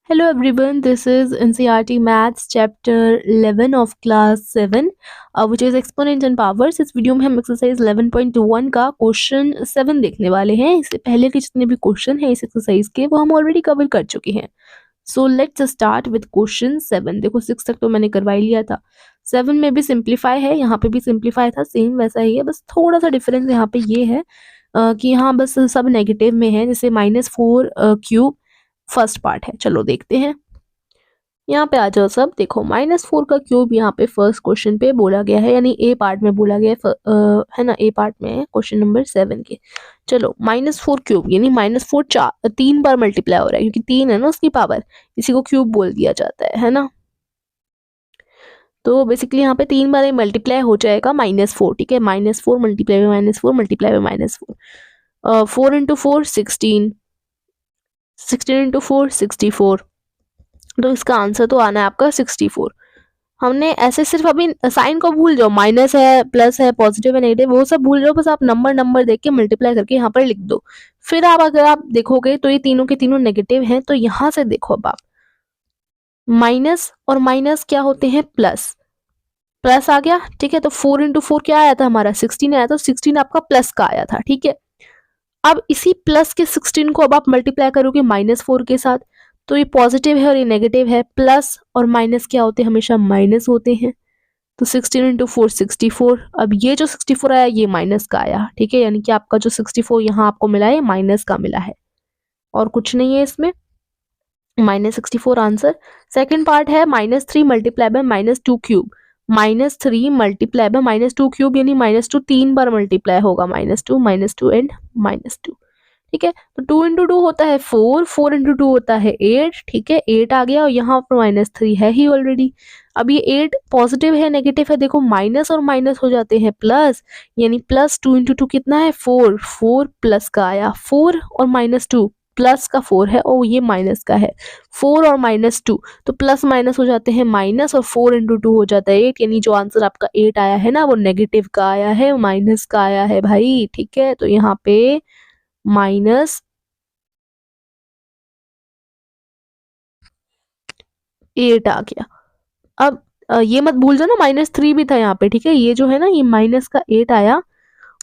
Hello everyone, this is NCERT Maths Chapter 11 of Class 7 which is Exponents and Powers। इस video में हम exercise 11.1 का question 7 देखने वाले हैं। इससे पहले के जितने भी क्वेश्चन हैं इस एक्सरसाइज के वो हम ऑलरेडी कवर कर चुके हैं। So let's start with question 7। देखो 6 तक तो मैंने करवा ही लिया था, 7 में भी सिंप्लीफाई है, यहाँ पे भी सिंप्लीफाई था, सेम वैसा ही है, बस थोड़ा सा डिफरेंस यहाँ पे ये है कि यहाँ बस सब नेगेटिव में है। जैसे -4 क्यूब फर्स्ट पार्ट है, चलो देखते हैं। यहाँ पे आ जाओ सब, देखो -4 का क्यूब यहाँ पे फर्स्ट क्वेश्चन पे बोला गया है, यानी ए पार्ट में बोला गया है ना, ए पार्ट में है क्वेश्चन नंबर 7 के। चलो -4 क्यूब यानी -4 3 बार मल्टीप्लाई हो रहा है, क्योंकि 3 है ना उसकी पावर, इसी को क्यूब बोल दिया जाता है ना। तो बेसिकली यहाँ पे 3 बार मल्टीप्लाई हो जाएगा -4, ठीक है। -4 multiply by -4 multiply by -4, 4 into 4 16, 16 into 4 64। तो इसका आंसर तो आना है आपका 64। हमने ऐसे सिर्फ अभी साइन को भूल जाओ, माइनस है, प्लस है, पॉजिटिव है, नेगेटिव, वो सब भूल जाओ, बस आप नंबर देख के मल्टीप्लाई करके यहाँ पर लिख दो। फिर आप अगर आप देखोगे तो ये तीनों के तीनों नेगेटिव हैं, तो यहाँ से देखो अब आप माइनस और माइनस क्या होते हैं, प्लस, प्लस आ गया, ठीक है। तो 4 इंटू 4 क्या आया था हमारा 16 आया था, 16 आपका प्लस का आया था, ठीक है। अब इसी प्लस के 16 को अब आप मल्टीप्लाई करोगे -4 के साथ, तो ये पॉजिटिव है और ये नेगेटिव है। प्लस और माइनस क्या होते हैं, हमेशा माइनस होते हैं। तो 16 इंटू 4 64। अब ये जो 64 आया ये माइनस का आया, ठीक है, यानी कि आपका जो 64 यहाँ आपको मिला है माइनस का मिला है, और कुछ नहीं है इसमें, -64 आंसर। सेकंड पार्ट है -3 multiply by -2 cube, -3 multiply by -2 cube यानी -2 3 बार मल्टीप्लाई होगा, -2 एंड -2, ठीक है। तो 2 इंटू 2 होता है 4, 4 इंटू 2 होता है 8, ठीक है, 8 आ गया, और यहाँ पर -3 है ही ऑलरेडी। अब ये 8 पॉजिटिव है नेगेटिव है, देखो माइनस और माइनस हो जाते हैं प्लस, यानी प्लस 2 इंटू 2 कितना है 4, 4 प्लस का आया, 4 और -2 प्लस का 4 है, और ये माइनस का है, 4 और -2 तो प्लस माइनस हो जाते हैं माइनस, और 4 इंटू 2 हो जाता है 8, यानी जो आंसर आपका 8 आया है ना वो नेगेटिव का आया है, माइनस का आया है भाई, ठीक है। तो यहाँ पे -8 आ गया। अब ये मत भूल जाओ ना -3 भी था यहाँ पे, ठीक है। ये जो है ना ये माइनस का 8 आया,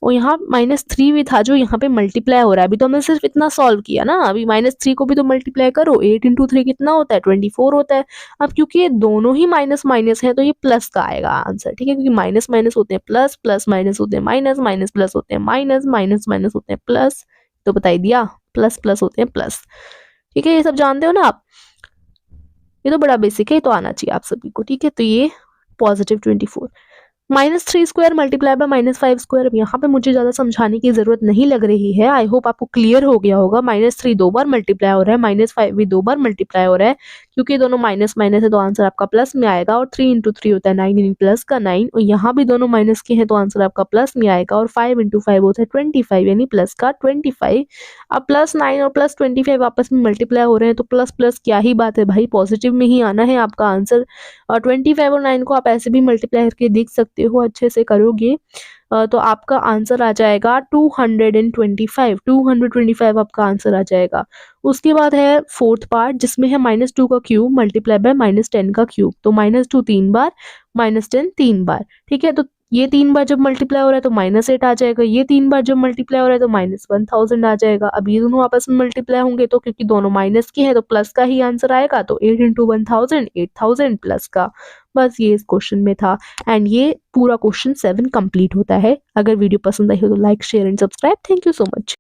और यहाँ -3 भी था जो यहाँ पे मल्टीप्लाई हो रहा है। अभी तो हमने सिर्फ इतना सॉल्व किया ना, अभी -3 को भी तो मल्टीप्लाई करो, 8 इंटू 3 कितना होता है 24 होता है। अब क्योंकि ये दोनों ही माइनस माइनस है तो ये प्लस का आएगा आंसर, ठीक है, क्योंकि माइनस माइनस होते हैं प्लस, प्लस माइनस होते हैं माइनस, माइनस प्लस होते हैं माइनस, माइनस माइनस होते हैं प्लस, तो बता ही दिया, प्लस प्लस होते हैं प्लस, ठीक है। ये सब जानते हो ना आप, ये तो बड़ा बेसिक है, ये तो आना चाहिए आप सभी को, ठीक है। तो ये +24, -3 स्क्वायर मल्टीप्लाई बाय -5 स्क्वायर। अब यहाँ पे मुझे ज़्यादा समझाने की ज़रूरत नहीं लग रही है, आई होप आपको क्लियर हो गया होगा। -3 2 बार मल्टीप्लाई हो रहा है, -5 भी 2 बार मल्टीप्लाई हो रहा है, क्योंकि दोनों माइनस माइनस है तो आंसर आपका प्लस में आएगा, और 3 इंटू 3 होता है 9, यानी प्लस का 9, और यहाँ भी दोनों माइनस के हैं तो आंसर आपका प्लस में आएगा, और 5 इंटू 5 होता है 25, यानी प्लस का 25। अब +9 और +25 आपस में मल्टीप्लाई हो रहे हैं, तो प्लस प्लस क्या ही बात है भाई, पॉजिटिव में ही आना है आपका आंसर। और 25 और 9 को आप ऐसे भी मल्टीप्लाई करके देख सकते हो, अच्छे से करोगे तो आपका आंसर आ जाएगा 225, 225 आपका आंसर आ जाएगा। उसके बाद है फोर्थ पार्ट, जिसमें है -2 का क्यूब मल्टीप्लाई बाय -10 का क्यूब, तो -2 3 बार, -10 3 बार, ठीक है। तो ये 3 बार जब मल्टीप्लाई हो रहा है तो -8 आ जाएगा, ये 3 बार जब मल्टीप्लाई हो रहा है तो -1000 आ जाएगा। अब ये दोनों आपस में मल्टीप्लाई होंगे तो क्योंकि दोनों माइनस के हैं तो प्लस का ही आंसर आएगा, तो 8 इंटू 1000 8000 प्लस का, बस ये इस क्वेश्चन में था। एंड ये पूरा क्वेश्चन 7 कंप्लीट होता है। अगर वीडियो पसंद आई हो तो like share and subscribe. Thank you so much.